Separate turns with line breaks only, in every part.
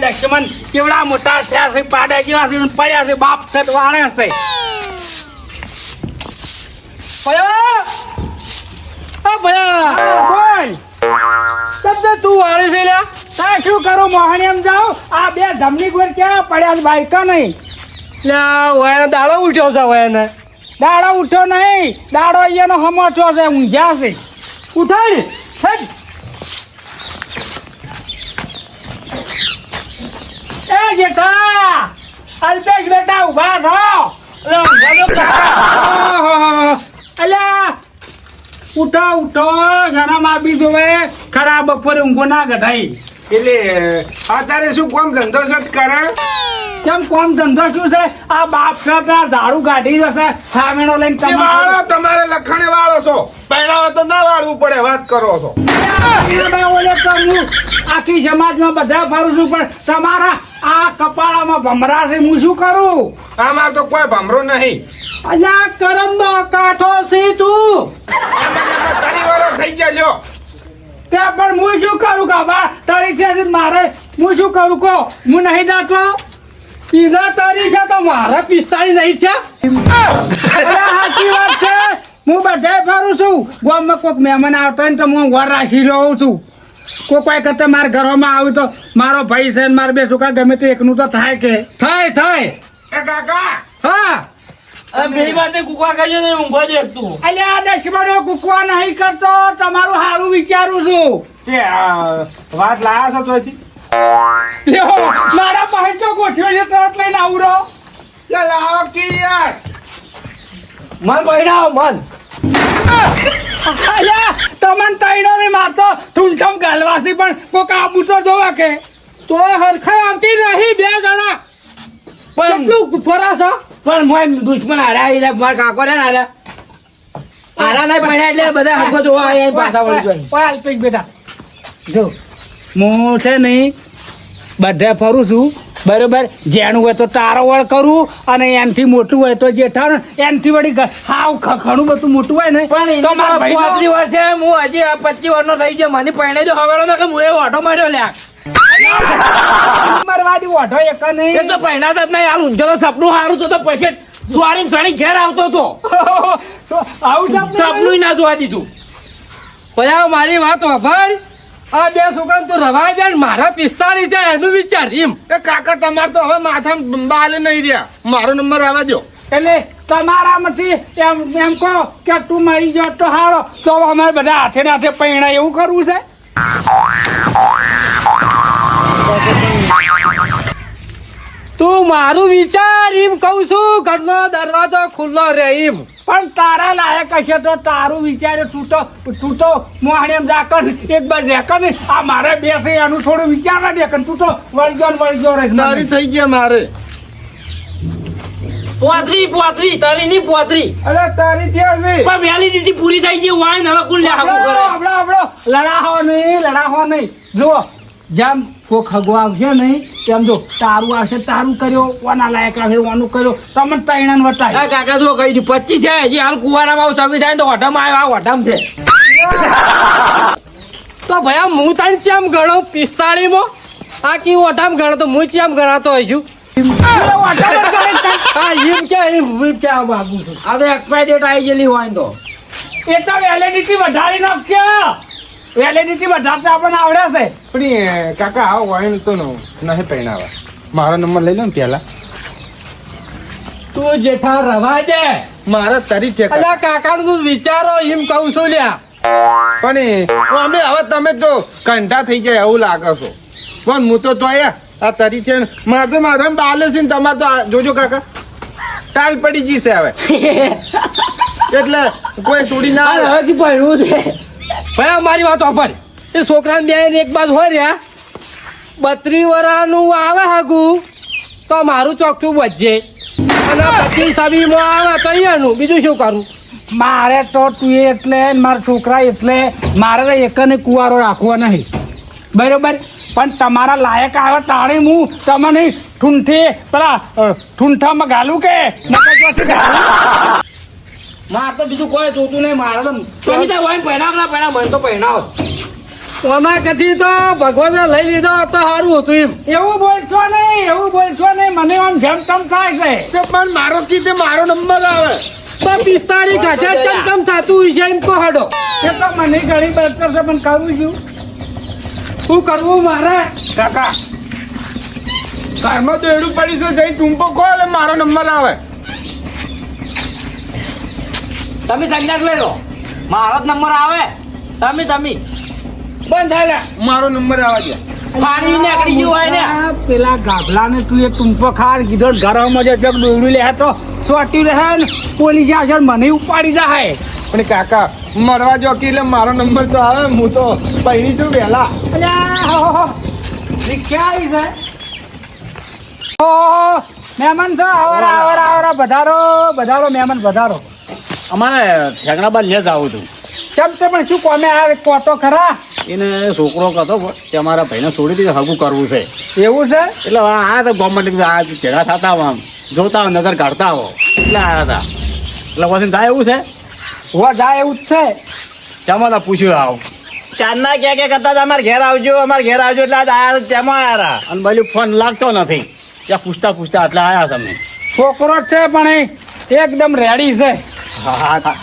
દક્ષમન કેવડા મોટા થયા છે, પાડા જેવા છે, પડ્યા છે, બાપ છત વાણે છે.
ભયા
બોલ
શબ્દ તું વાળે છે લ્યા.
તારે શું કરું મોહણી એમ જાઉં? આ બે ધમની ગોર ક્યાં પડ્યા છે બાઈકા નહીં?
લ્યા વયાનો દાડો ઉઠ્યો છે વયાને.
દાડો ઉઠ્યો નહીં, દાડો અહીંયાનો હમોઠો છે, ઊંઝ્યા છે.
ઉઠાડ
છેક. એ જેઠા અલ્પેશ બેટા ઉભા રહો. અલ્યા ઉઠો ઉઠો, ગરમ આપી જોવે. ખરાબ બપોરે ઊંઘો ના ગઢાઈ.
એટલે અત્યારે શું કામ ધંધો સત કરે?
કેમ કોમ ધંધો શું છે? આ બાપ સાથે ઝાડુ કાઢી જશે, સામેનો લઈને
કે વાળો તમારે લખણે વાળો છો, પહેરાવો તો ના વાળવું પડે, વાત કરો છો.
આખી સમાજમાં બધા ફરું છું, પણ તમારા આ કપાળામાં ભમરા છે, હું શું કરું?
આમાં તો કોઈ ભમરો નહીં.
અલ્યા કરમનો કાઠો છે તું.
તારી વાળો થઈ ગયા લ્યો.
ત્યાં પણ હું શું કરું? કાબા તારી છે મારે હું શું કરું? કહો, હું નહીં દાટલો.
એના તારીખે તો મારા 45 નહીં થયા.
સાચી વાત છે, હું બધે ફરું છું. ગામમાં કોઈક મહેમાન આવતો હોય ને તો હું ઘર રાખી લઉં છું. કોઈ કરતા મારા ઘરોમાં આવ્યું તો મારો ભાઈ છે ને મારે બે છોકરા ગમે તે એકનું તો થાય કે
થાય.
એ કાકા
હા
અલ્યા દશમનો કૂકવા નહીં કરતો, તમારું સારું વિચારું છું.
તે વાત લાયા છો ચોથી?
લ્યો, મારા પાસે તો ગોઠવ્યો છે, તરત લઈને આવરો.
લે લાવો કી યાર.
મન બહેરાવ મન.
અલ્યા તમને તૈણો ને મારતો ઠૂંઠમ ગાલવાસી, પણ કોક આબુ તો જોવા કે
તો હરખાઈ આવતી નહીં બે જણા.
પણ
કેટલું ફરા છો?
પણ મોય દુશ્મન હાર્યા, મારા કાકો ને હાર્યા. હારા નહીં પડ્યા એટલે બધા હકો જોવા આવ્યા પાછા વળી જોઈ. અલ્પેશ બેટા જો, હું છે નહીં બધે ફરું છું બરોબર. જેનું હોય તો તારો વળ કરું, અને એનથી મોટું હોય તો જેઠા એનથી વળી હાવ ઘણું બધું મોટું હોય ને તો મારા 35 વર્ષ છે, હું હજી 25 વર્ષનો થઈ ગયો. મને પહેણે જો હવેલો ને કે હું એ ઓઢો માર્યો લ્યા. મરવાડી ઓઢો એક નહીં, એ તો પહેણા જ નહીં. હાલ ઊંઝો તો સપનું સારું તો પછી સુવારી સણી ઘેર આવતો હતો. આવું સપનું ના જોવા દીધું.
ભયા મારી વાત વાપર. આ બે છોકરા તું રવા દે ને મારા 45 થયા એનું વિચાર એમ.
એ કાકા તમારે તો હવે માથામાં બાલ નહીં રહ્યા. મારો નંબર આવવા દો.
એટલે તમારામાંથી એમ કહો કે તું મરી ગયો તો હારો, તો અમારે બધા હાથે ને હાથે પૈણા એવું કરવું છે?
તું મારું વિચાર એમ કઉ છું. ઘરનો દરવાજો ખુલ્લો રહે એમ.
પણ તારા લાયક હશે તો તારું વિચારે તું તો મોહણી એમ જાકર એક બાર રેકર ને આ મારે બે છે એનું થોડું વિચાર ના દે. તું તો વળજો રહીશ.
તારી થઈ ગયા મારે.
પોતરી તારી ની પોતરી
અરે તારી ત્યાં છે.
પણ વેલિડિટી પૂરી થઈ ગઈ હોય ને હવે કુલ લડાહો નહીં. જુઓ જેમ કોક હગો આવશે નહીં તેમ જો તારું આવશે તારું કર્યો, કોના લાયક આવશે ઓનું કર્યો, તમને તૈણન વટાય. કાકા જો કહી દઉં 25 છે હજી હાલ કુવારામાં સવી થાય તો ઓઢામાં આવ્યો. આ ઓઢામ છે
તો ભયા હું તારી ચેમ ગણો 45 માં? આ કી ઓઠામ ગણો તો હું ચેમ ગણાતો હોય છું. હા એમ કે માંગુ છું.
હવે એક્સપાયર ડેટ આવી ગયેલી હોય તો એ તો વેલિડિટી વધારી નાખ્યો. વેલિડિટી વધારતા આપણને આવડે છે.
પણ એ કાકા આવો હોય તો નહીં પહેણાવા. મારો નંબર લઈ લો ને પેલા.
તું જેઠા રવા દે.
મારા તારી છે
અલા કાકાનું તું વિચારો એમ કહું છું લ્યા.
પણ અમે હવે તમે તો કંઠા થઈ જાય એવું લાગે છો. પણ હું તો આ તારી છે ને મારે માથામાં બાલે છે ને તમારે તો જોજો કાકા ટાલ પડી જશે હવે. એટલે કોઈ છોડી ના આવે.
હવે ભણવું છે.
ભયા મારી વાત વાપર. એ છોકરાને બે એક બાજુ હોય રહ્યા 32 વર્ષનું આવે હાગું તો મારું ચોકઠું બચજે, અને 25 માં આવે તો અહીંયાનું બીજું શું કરું?
મારે તો તું એટલે મારા છોકરા એટલે મારે તો એકને કુવારો રાખવો નહીં બરોબર. પણ તમારા લાયક આવે તાણે હું તમને ઠૂંઠામાં ગાલું કે મારે તો બીજું કોઈ જોતું નહીં. મારે તો પહેણાવ મને તો પહેણાવ.
ઓના કથી તો ભગવાને લઈ લીધો તો સારું હતું એમ.
એવું બોલશો નહીં મને આમ જેમ તેમ થાય છે.
તો પણ મારો કીધે મારો નંબર આવે.
પણ 45,000 ચમ થતું હોય છે એમ કહો હાડો.
એ તો મને ઘણી બરતર છે પણ કરું છું.
શું કરવું મારે?
કાકા ઘરમાં તો એડું પડી છે જઈ ટૂંપો કહો એટલે મારો નંબર આવે.
તમે સંજાક લઈ લો મારો જ નંબર આવે. તમે બંધ થાય
મારો નંબર આવે છે.
પાણી નીકળી ગયું હોય ને પેલા ગાભલા ને તું એ ટૂંપો ખાર કીધો ઘરમાં જે જગ દોડ્યું લે તો ચોટી રહે ને પોલી જાય છે મને ઉપાડી જાય.
પણ કાકા મરવા જો કે એટલે મારો નંબર તો આવે. હું તો પહેરી છું વહેલા.
મહેમાન છો આવરા પધારો મહેમાન પધારો.
અમારે ઠેકણાબાદ લે જ આવું હતું.
કેમ છે પણ શું કોમે આવે કોટો ખરા
એને છોકરો કહેતો કે અમારા ભાઈને છોડી દીધું હગું કરવું છે.
એવું છે
એટલે આ તો ગવર્મેન્ટ આ ભેગા થતા આવો આમ જોતા આવો નજર કાઢતા આવો એટલે આવ્યા હતા. એટલે પછી થાય એવું છે
હોવા જાય એવું જ છે.
ચમાતા પૂછ્યું આવ ચાંદના ક્યાં કરતા હતા અમારે ઘેર આવજો એટલે આજ આયા તેમાં આવ્યા અને પેલું ફોન લાગતો નથી ત્યાં પૂછતા એટલે આવ્યા તમે.
છોકરો જ છે પણ એ એકદમ રેડી છે.
હા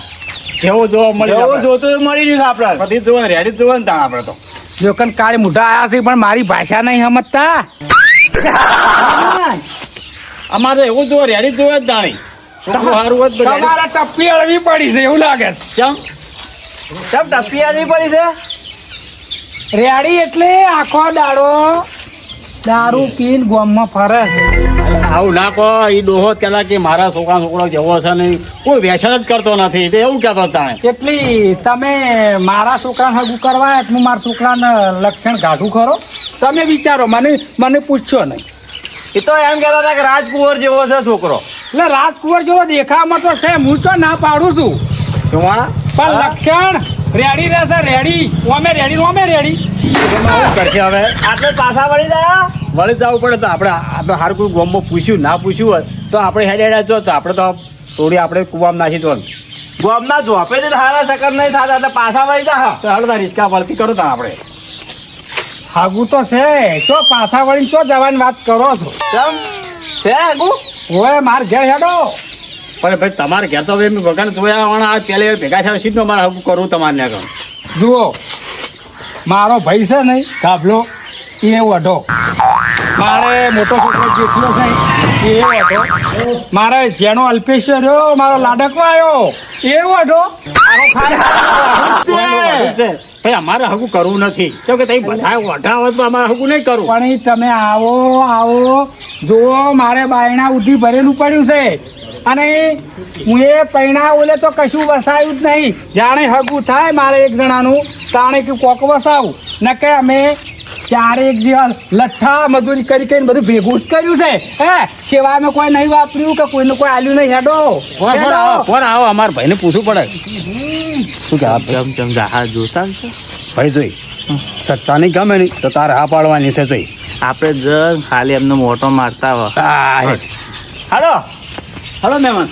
જેવો જોવા મળી જેવું જોતું એવું મળી રહ્યું છે આપણે બધી જોવા રેડી જોવા ને ત્યાં આપણે તો
જોકન કાળે મોઢા આયા છે પણ મારી ભાષા નહીં સમજતા.
અમારે એવું જોવા રેડી જોવા જ તાણી છોકરું સારું હોત તો ready.
તમારે ટપ્પી અળવી પડી છે એવું લાગે છે.
ચમ ટપ્પી આવી પડી છે.
રેડી એટલે આખો દાડો દારૂ પીને ગોમમાં ફરે છે.
આવું ના કહો એ ડોહો કહેતા કે મારા છોકરો જેવો છે નહીં કોઈ વ્યસન જ કરતો નથી તો એવું કહેતો તાણે.
એટલી તમે મારા છોકરાને હગું કરવા હું મારા છોકરાને લક્ષણ કાઢું ખરો તમે વિચારો મને પૂછશો નહીં.
એ તો એમ કહેતા હતા કે રાજકુંવર જેવો છે છોકરો.
એટલે રાજકુંવર જેવો દેખાવામાં તો છે હું તો ના પાડું છું
જોવા
પણ લક્ષણ રેડી રહેશે રેડી ઓમે રેડી
એમાં શું કરશે હવે આટલે પાછા વળી જવું પડે તો આપણે આ તો સારું કોઈ ગોમમાં પૂછ્યું ના પૂછ્યું હોય તો આપણે હેડ્યા જો તો આપણે તો થોડી આપણે કુવામાં નાખી દો ગોમના જોપે જ સારા સકર નહીં થતા એટલે પાછા વળી જા તો હાલ રિસ્કા વળતી કરો તા આપણે
હાગું તો છે તો પાછા વળીને તો જવાની વાત કરો છો.
કેમ છે આગું
ઓય માર ઘેર હેડો.
પણ ભાઈ તમારે ઘેર તો હવે ભગવાન જોયા વાળા આ પહેલે ભેગા થયા સીધો મારે હગું કરવું તમારે ને કહું.
જુઓ મારો ભાઈ છે નહીં ગાભલો એ વઢો મારે મોટો છોકરો જેટલો છે એ વઢો મારે જેનો અલ્પેશ રહ્યો મારો લાડકો આવ્યો એ વઢો આખો
છે ભાઈ અમારે હગું કરવું નથી તો કે તમે બધા ઓઢા હોય તો અમારે હગું નહીં કરવું.
પણ ઈ તમે આવો જુઓ મારે બાયણા ઉધી ભરેલું પડ્યું છે અને હું એ પૈણા ઓલે તો કશું વસાયું જ નહીં. જાણે હગું થાય મારે એક જણાનું તાણે કે કોક વસાવું ન કે અમે ચારે એક દિવસ લઠ્ઠા મજૂરી કરીને બધું ભેગું જ કર્યું છે. હે સેવામાં કોઈ નહીં વાપર્યું કે કોઈને કોઈ આલ્યું નહીં. હેડો
ફોન આવો અમારા ભાઈને પૂછવું પડે શું કે
જોતા છે
ભાઈ જોઈ સત્તાની ગમે નહીં તો તારે હા પાડવાની છે જોઈ
આપણે જ ખાલી એમને મોટો મારતા હોય.
હાલો હાલો મહેમાન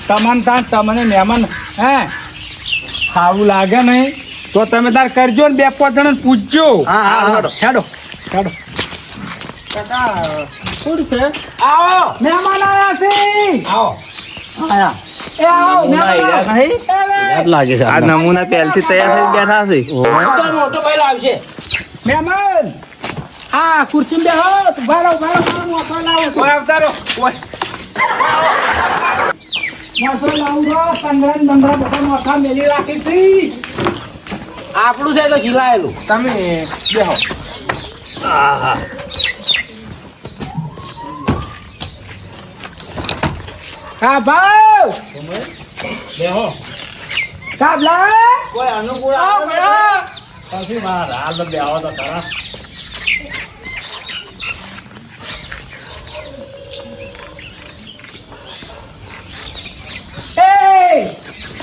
તમને મહેમાન હે સારું લાગે નહીં તો તમે તાર કરજો ને 2-5 જણા પૂછજો.
હા
હેડો
શું છે?
આવો મહેમાન આવ્યા છે. આવો એ આવો મહેમાન આવ્યા.
લાગે છે
આ નમૂના પહેલથી તૈયાર થઈ બેઠા છે.
મોટો ભાઈ લાવશે મહેમાન. આ ખુરશી બેહો બારો મોટો લાવો
કોઈ અવતારો
મોટો લાવો 15 બધા મોટા મેલી રાખી છે. આપણું છે તો સિલાયેલું
તમે બેહો.
હા ભાઈ કાબલા
કોઈ અનુકૂળ
આવો
પછી મારા હાલ બે આવો તો ખરા
એ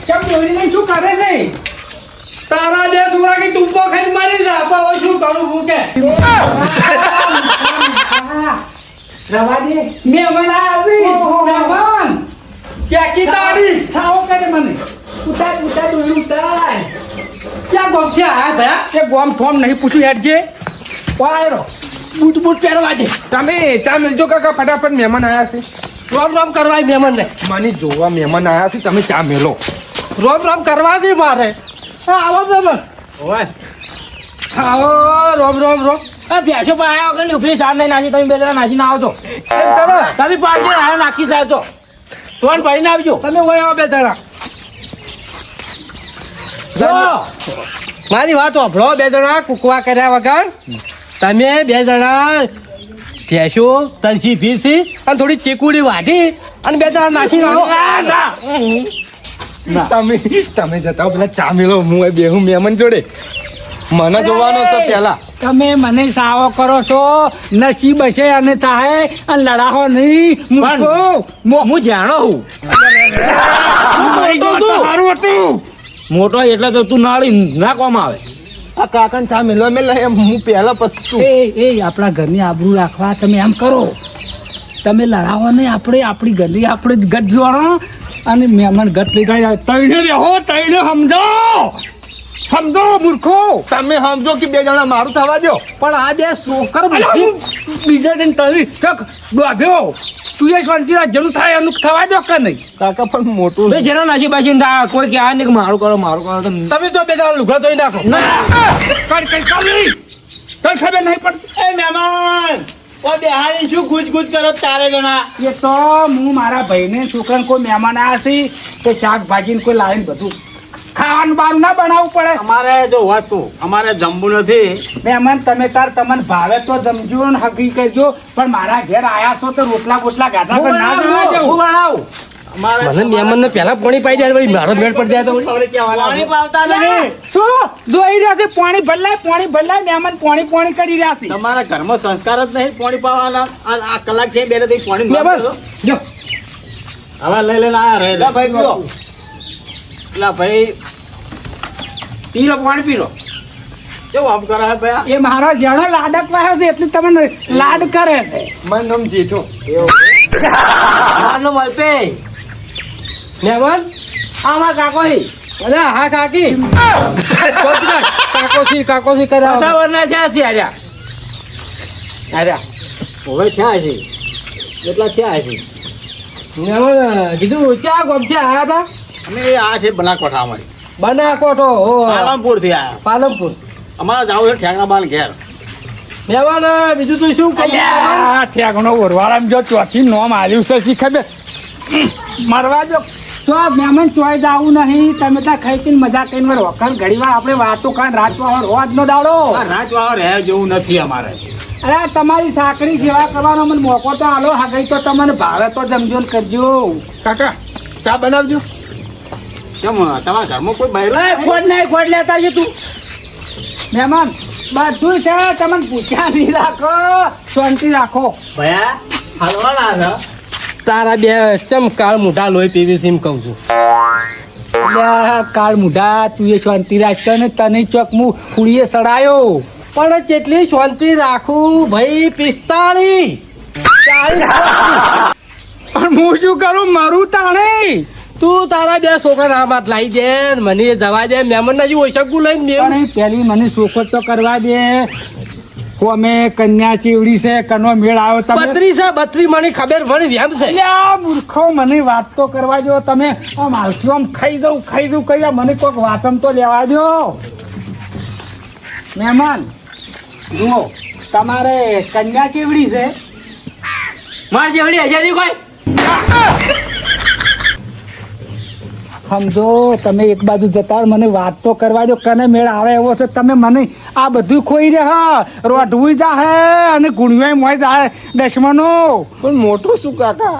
કેમ દોડીને શું કરે છે?
તારા બે છોકરા કે ટૂંપો ખાઈને મારી જા તો હવે શું કરું હું કે
રવા દે મહેમાન આવી મહેમાન
ક્યાં કી તાડી
સાવો કરે મને ઉતાર દોડી ઉતાર
ક્યાં ગોમ છે આ ભયા
તે ગોમ ફોમ નહીં પૂછ્યું હેડજે વાયરો બૂટ બૂટ પહેરવા દે
તમે ચા મેલજો કાકા ફટાફટ મહેમાન આયા છે
રોમ રોમ કરવા મહેમાન ને
મને જોવા મહેમાન આયા છે તમે ચા મેલો
રોમ રોમ કરવા છે મારે હા, આવો મહેમાન
ઓય
આવો રોમ રોમ રોમ
આ ભેંસો પર આયા વગર ની ઉભી સાર નહીં નાખી તમે બે જણા નાખીને આવો છો
એમ કરો
તમે પાંચ જણ હારા નાખી સાહેબ તો સોન ભરીને આવજો
તમે હોય આવો બે જણા
જો
મારી વાત સાંભળો બે જણા કુકવા કર્યા વગર તમે બે જણા ભેંસો તલસી ફીસી અને થોડી ચીકુડી વાઢી અને બે જણા નાખી આવો
ના, ના.
તમે જતા હો, પેલા ચા મેલો હું એ બેહું મહેમાન જોડે મને જોવાનો છે પેલા
તમે મને સાવો કરો છો નસીબ હશે અને થાય અને લડાવો નહીં હું જાણો હું સારું હતું મોટો એટલે તો તું નાળી ના કોમ આવે
આ કાકાને ચા મેલો મેં હું પહેલા પછતું
એ આપણા ઘરની આબરૂ રાખવા તમે એમ કરો તમે લડાવો નહીં આપણે આપણી ઘરની આપણે ગઢ જોડો અને મહેમાન ગઢ લીધા જાય તઈને રહો તઈને સમજો મૂર્ખો
તમે સમજો કે બે જણા મારું થવા દો
પણ આ બે સોકર બીજા દિન તવી ચક દોભ્યો તું એ શાંતિના જરૂર થાય એનું થવા દો કે નહીં
કાકા પણ મોટું
બે જણા નાસી બાસી થાય કોઈ કે આ નહીં કે મારું કરો
તમે તો બે જણા લુગડા ધોઈ નાખો
તને ખબર નહીં પડતી
એ મહેમાન ઓ બેહાડી શું ગુજ ગુજ કરો ચારે જણા
એ તો હું મારા ભાઈને છોકરાને કોઈ મહેમાન આવ્યા છે તે શાકભાજી કોઈ લાવીને બધું ખાવાનું બારું ના બનાવવું પડે
અમારે જો વાત તો અમારે જમવું નથી
મહેમાન તમે તમને ભાવે તો જમજો ને હકી કરજો પણ મારા ઘેર આયા છો તો રોટલા બોટલા ગાધા પર ના બનાવજો. હું બનાવું
અમારે
મને મહેમાન ને પેલા પાણી પાઈ જાય વળી મારો ભેળ પડી જાય તો વળી.
ખબર કહેવાના પાણી પાવતા નહીં
શું દોઈ રહ્યા છે પાણી ભરલાય મહેમાન પાણી કરી રહ્યા છે
તમારા ઘરમાં સંસ્કાર જ નહીં પાણી પાવાના આ કલાક થી બે થી પાણી
મહેમાન જો
હવે લઈ લઈને આયા રહે ભાઈ પીઓ એટલે ભાઈ
પીરો પાણી પીરો
કેવું આમ કરે છે ભાઈ
એ મારો જણો લાડક વાયો છે એટલે તમને લાડ કરે છે
મન નામ જેઠો
મારનો મલપે
મહેમાન
આમાં કાકો હી
અરે હા કાકી કાકોસી કર્યા
પસાવરના છે આર્યા
હવે ક્યાં છે એટલા ક્યાં છે
મહેમાન કીધું ચા ગોમ છે આયા હતા
અમે આ છે બનાસકાંઠા અમારી
બનાસકાંઠો
પાલનપુર થી આયા
પાલનપુર
અમારે જાવ છે ઠેકણા બાન ઘેર
મહેમાન બીજું તો શું કહ્યું
ઠેકણો ઓરવાળામાં જો ચોથી નોમ આવ્યું છે શી ખબર મરવા જો તો મહેમાન ચોય જાવું નહીં તમે ત્યાં ખાઈ પીને મજા કરીને વખત ઘડી વાર આપણે વાતો કાન રાતવા રોજ નો દાડો
આ રાજવાળો રહે જેવું નથી અમારે
અરે તમારી સાકરી સેવા કરવાનો મને મોકો તો આલો હગઈ તો તમને ભાવે તો જમજો ને કરજો
કાકા ચા બનાવજો
કેમ તમારા ઘરમાં કોઈ બહાર
ખોટ નહીં ખોટ લેતા છે તું મહેમાન બધું છે તમને પૂછ્યા નહીં રાખો શાંતિ રાખો
ભયા હાલવાના
તારા બે ચમ કાળ મોઢા લોહી પીવી છે એમ કહું છું
કાળ મુઢા તું એ શાંતિ રાખતો ને તને ચોક હું ફૂડીએ સડાયો
પણ કેટલી શાંતિ રાખું ભાઈ 45 40
પણ હું શું કરું મારું તાણે
તું તારા બે છોકરા ના બાત લાવી દે ને મને જવા દે મહેમાન ના ઓછકું લઈને
પણ પેલી મને શોખત તો કરવા દે અમે કન્યા ચીવડી છે કનો મેળ આવ્યો તમે
32 મને ખબર વળી વેમ છે
અલ્યા મૂર્ખો મને વાત તો કરવા દો તમે આમ હાલથી આમ ખાઈ દઉં કહ્યા મને કોઈક વાતમ તો લેવા દો મહેમાન જુઓ તમારે કન્યા ચીવડી છે માર જેવડી હજારી કોઈ સમજો તમે એક બાજુ જતા રહો, મને વાત તો કરવા દો કને મેળ આવે એવો છે તમે મને આ બધું ખોઈ રહ્યા રોઢવું જા હે અને ગુણવાય મોય જાય દશમનો
પણ મોટો શું કાકા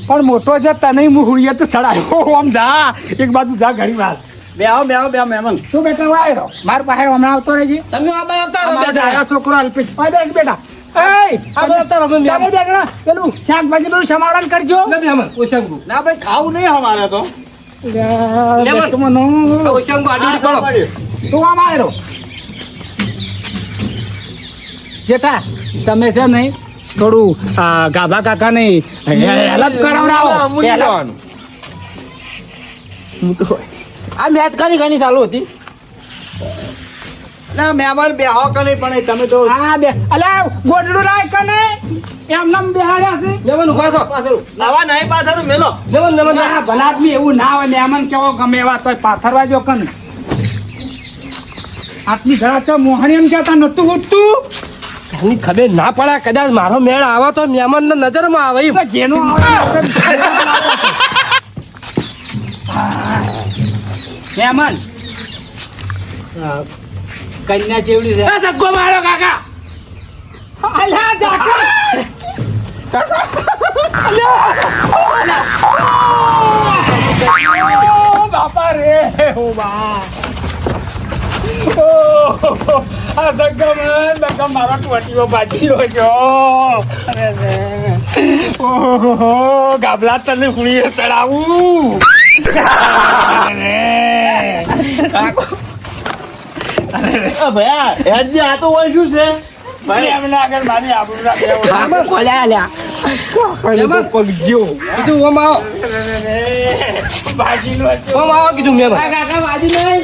પણ મોટો છે તને હું હુડીએ તો ચડાયો આમ જા એક બાજુ જા ઘણી વાર
બે આવો મહેમાન
તું બેટા વાયરો માર પાસે હમણાં આવતો રહેજે
તમે બાબા આવતા રહો
અમારા
બેટા.
આયા છોકરો અલ્પેશ બેસ બેટા એય
આપણે આવતા રહો
તમે
મહેમાન.
બેટા પેલું શાકભાજી બધું સમારણ કરજો
લે મહેમાન ઓછંગુ
ના ભાઈ ખાવું નહીં અમારે તો
દશમનો
ઓછંગુ આડી પડો
તું આમ આવ્યો જેઠા તમે છે નહીં થોડું ગાભા કાકા ને હેલ્પ કરાવડાવો
હું નહીં જવાનું.
આ મેચ કરી ઘણી ચાલુ હતી
ના મહેમાન બેહો કે નહીં પણ તમે તો
હા બે અલ્યા ગોડડું રાય કને એમ નામ બેહાડ્યા છે
મહેમાન ઉભા થો.
આવા નહીં પાછળ મેલો
ના ભલા આદમી એવું ના હોય મહેમાન કેવો ગમે એવા તોય પાથરવા જો કને આટલી ઘણા તો મોહણી એમ કહેતા નતું ઉઠતું
એની ખબર ના પડે કદાચ મારો મેળ આવો તો મહેમાન નજરમાં આવે એમ.
જેનો આવે મહેમાન કન્યા ચેવડી છે સગ્ગો મારો કાકા અલ્યા જાકા અલ્યા બાપા રે ઓ બા આ સગ્ગા મારા ટોટીઓ બાજી રહ્યો અરે રે ઓહો ગાબલા તને હુણીએ ચડાવું
ભયા હેડજી આ તો હોય શું છે ભાઈ
એમને આગળ મારી આબરૂ રાખે
કીધું ઓમ આવો
બાજી નો
ઓમ આવો કીધું મહેમાન.
કાકા બાજી નહીં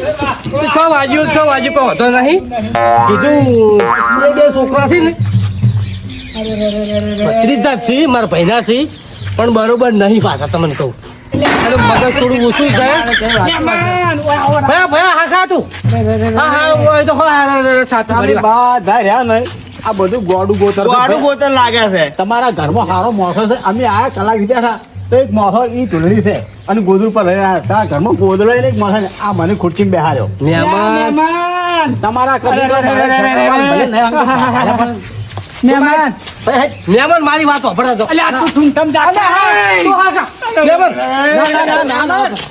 6 વાગ્યું કોઈ હતો નહીં કીધું બે છોકરા છે ને ભત્રીજા જ છે મારા ભાઈના છે પણ બરોબર નહીં પાછા તમને કહું અને મગજ થોડું ઓછું છે
મહેમાન
ભયા ભયા હા ખા તું હા ઓય તો સાચું
તમે
ભરી વાત.
બધા રહ્યા નહીં આ બધું ગોડું ગોતર લાગે છે તમારા ઘરમાં સારો મોસો છે અમે આ કલાક દીધા હતા તો એક મોસો ઈ ઢૂંઢણી છે અને ગોદડું પર રહી રહ્યા હતા ઘરમાં ગોદડો ને એક મોસો ને આ મને ખુરચીમાં બેહાર્યો
મહેમાન
મહેમાન
તમારા
મહેમાન
મહેમાન મારી વાત વાપરતા તો
અલ્યા તું ઠુમઠમ જા
તું હા ખા. મહેમાન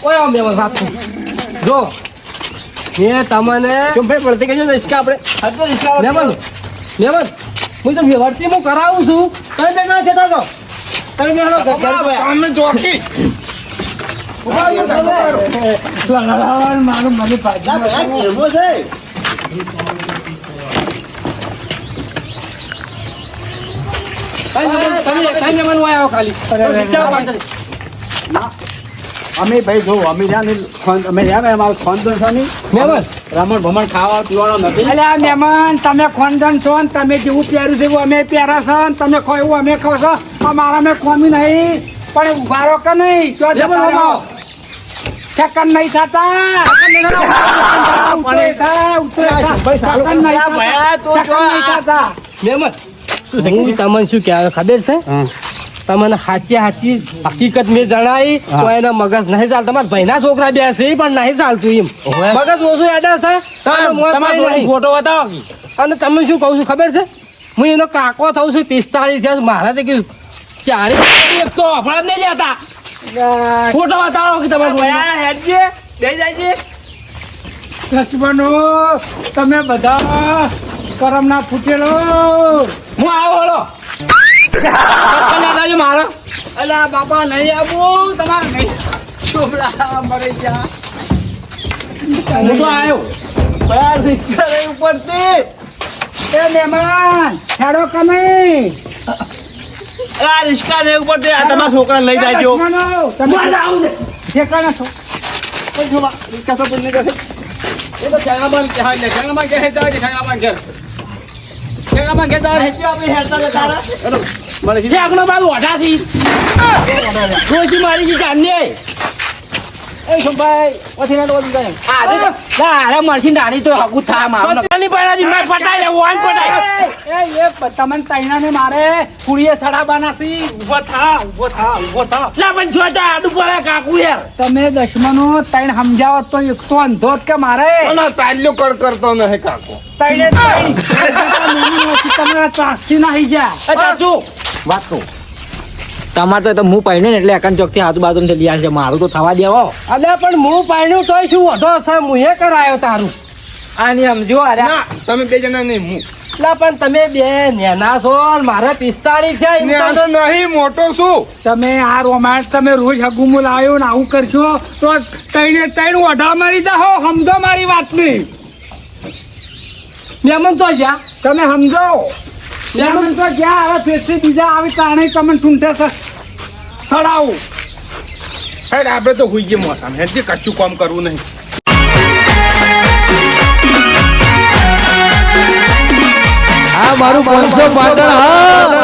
ઓય આવો મહેમાન વાત કરું. જો મેં તમને
પડતી કહેજો રિસ્કા આપણે
મહેમાન હું તો વર્તી કરાવું છું તમે બે ના છેતા તો તમે બે
તમને જોકી
મારું મને પાછી
તમે મહેમાન ઓય આવો ખાલી
અમે ભાઈ જો અમે રહ્યા ને અમે રહ્યા ને અમારું ખાનદાન છે ને
મહેમાન
રમણ ભમણ ખાવા પીવાનો નથી
અલ્યા મહેમાન તમે ખોંદન છો ને તમે જેવું પહેર્યું છે એવું અમે પહેરા છે ને તમે ખો એવું અમે ખો છો અમારા મેં ખોમી નહીં પણ ઉભા રહો કે નહીં તો સેકન્ડ નહીં થતા
મહેમાન હું તમને શું કહેવાય ખબર છે તમને સાચી હકીકત મેં જણાવી તો એના મગજ નહીં ચાલતું તમારા ભાઈના છોકરા બે છે પણ નહીં ચાલતું એમ મગજ ઓછું એડા છે
ફોટો બતાવો
અને તમે શું કહું છું ખબર છે હું એનો કાકો થઉં છું 45 થયા મારા તો કીધું 40
એક તો અફડા નહીં જતા ફોટો બતાવો કે તમારે લક્ષ્મણો તમે બધા કરમ ના ફૂટેલો હું આવો હળો મારો
અલા બાપા નહીં આવું તમારે નહીં છોકરા મરી જા
હું તો આવ્યો
બહાર રિક્ષા નહીં ઉપડતી
એ મહેમાન છેડો કમે
આ રિક્ષા નહીં ઉપડતી આ તમારા છોકરા લઈ જાજો
તમે આવું છે ઠેકાણા છો
રિક્ષા તો બંને કરે એ તો ખેગામાં કે હા ખેગામાં કે હે તારી ખેગામાં કે ખેગામાં કે તાર હેચી આપણી હેરતા જતા રહે મળી
જે આગનો બાદ ઓઢા છે રોજી મારી છે જાનને
એ સંભાઈ ઓથી ના ઓથી જાય
અરે મરસી નાની તો હગું થા મારું નકલી પડાજી મેં પટાઈ લેવું વાન પટાઈ એ તમને તૈનાને મારે કુડીએ સડાબાના સી ઊભો થા લા પણ જો તા આડું પડે કાકુ યાર તમે દશમનો તૈન સમજાવત તો એક તો અંધો કે મારે
તાલ્યો કરતો નહીં કાકો
તૈને તમે ત્રાસી નાહી જા ચાચુ વાત તો તમારે તો હું પહેર્યું ને એટલે એકાંત ચોકથી આજુબાજુ લઈ આવે છે મારું તો થવા દેવો
અલે પણ હું પાણ્યું તોય શું વધો હશે હું કરાયો તારું
આની સમજો અરે
ના તમે બે જણા નહીં હું
એટલે પણ તમે બે નેના છો ને મારે 45 છે એમ તો-
નાનો નહીં મોટો શું
તમે આ રોમાન્સ તમે રોજ હગુમુલ આવ્યો ને આવું કરશો તો તૈણ ઓઢા મારી જાઓ સમજો મારી વાતની
મહેમાન તો ગયા
તમે સમજો મહેમાન તો જ્યાં આવે ફેરથી બીજા આવે તાણે તમે ઠૂંઠે સડાવું
આપણે તો હુઈ ગયા મોસામ હેજી કશું કામ કરવું નહીં
આ મારું 500 પાટણ હા